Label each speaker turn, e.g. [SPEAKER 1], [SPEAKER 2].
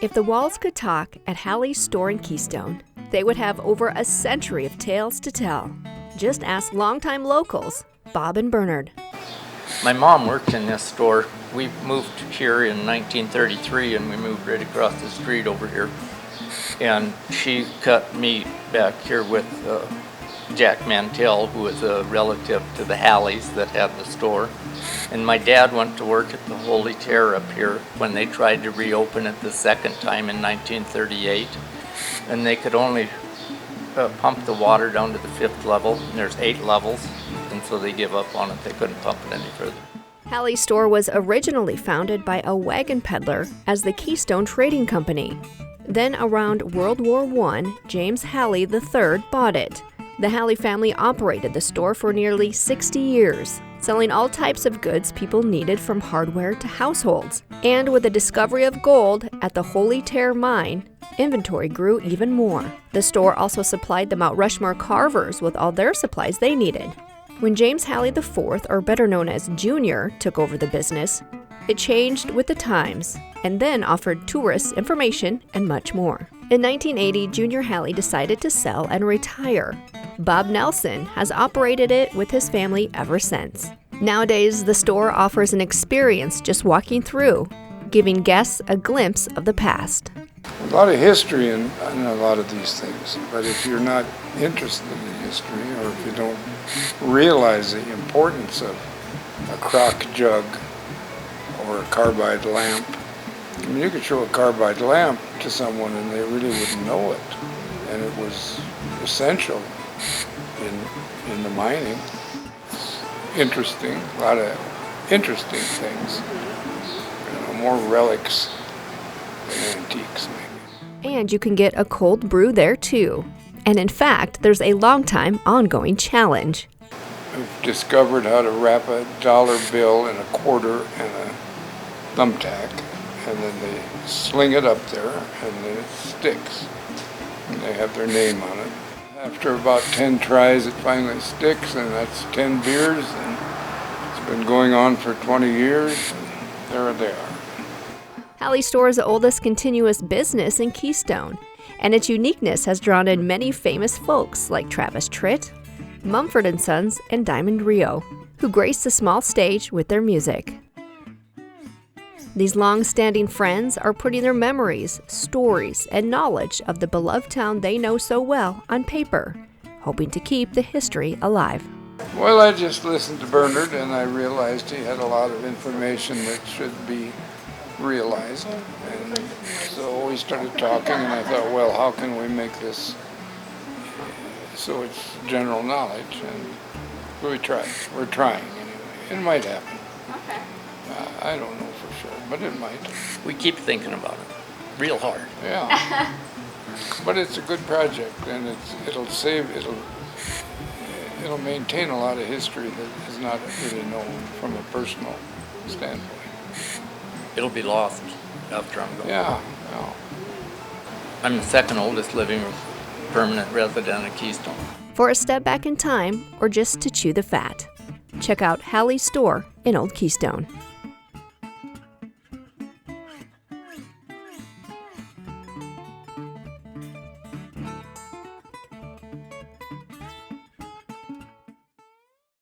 [SPEAKER 1] If the walls could talk at Halley's store in Keystone, they would have over a century of tales to tell. Just ask longtime locals, Bob and Bernard.
[SPEAKER 2] My mom worked in this store. We moved here in 1933 and we moved right across the street over here. And she cut me back here with Jack Mantell, who was a relative to the Halleys that had the store. And my dad went to work at the Holy Terror up here when they tried to reopen it the second time in 1938. And they could only pump the water down to the 5th level, and there's 8 levels, and so they give up on it. They couldn't pump it any further.
[SPEAKER 1] Halley's store was originally founded by a wagon peddler as the Keystone Trading Company. Then around World War I, James Halley III bought it. The Halley family operated the store for nearly 60 years, selling all types of goods people needed from hardware to households. And with the discovery of gold at the Holy Terror mine, inventory grew even more. The store also supplied the Mount Rushmore carvers with all their supplies they needed. When James Halley IV, or better known as Jr., took over the business, it changed with the times and then offered tourists information and much more. In 1980, Jr. Halley decided to sell and retire. Bob Nelson has operated it with his family ever since. Nowadays, the store offers an experience just walking through, giving guests a glimpse of the past.
[SPEAKER 3] A lot of history in a lot of these things, but if you're not interested in history, or if you don't realize the importance of a crock jug or a carbide lamp, I mean, you could show a carbide lamp to someone and they really wouldn't know it, and it was essential in the mining. It's interesting, a lot of interesting things, more relics than antiques maybe.
[SPEAKER 1] And you can get a cold brew there too. And in fact, there's a long-time ongoing challenge.
[SPEAKER 3] We've discovered how to wrap a dollar bill in a quarter and a thumbtack, and then they sling it up there and then it sticks. And they have their name on it. After about 10 tries, it finally sticks, and that's 10 beers, and it's been going on for 20 years, and there they are.
[SPEAKER 1] Halley's store is the oldest continuous business in Keystone, and its uniqueness has drawn in many famous folks like Travis Tritt, Mumford & Sons, and Diamond Rio, who grace the small stage with their music. These long-standing friends are putting their memories, stories, and knowledge of the beloved town they know so well on paper, hoping to keep the history alive.
[SPEAKER 3] Well, I just listened to Bernard, and I realized he had a lot of information that should be realized, and so we started talking, and I thought, well, how can we make this so it's general knowledge? And we're trying anyway. It might happen.
[SPEAKER 4] Okay.
[SPEAKER 3] I don't know for sure, but it might.
[SPEAKER 2] We keep thinking about it real hard.
[SPEAKER 3] Yeah. But it's a good project, and it'll maintain a lot of history that is not really known from a personal standpoint.
[SPEAKER 2] It'll be lost after I'm gone.
[SPEAKER 3] Yeah.
[SPEAKER 2] I'm the second oldest living permanent resident of Keystone.
[SPEAKER 1] For a step back in time, or just to chew the fat, check out Halley's store in Old Keystone.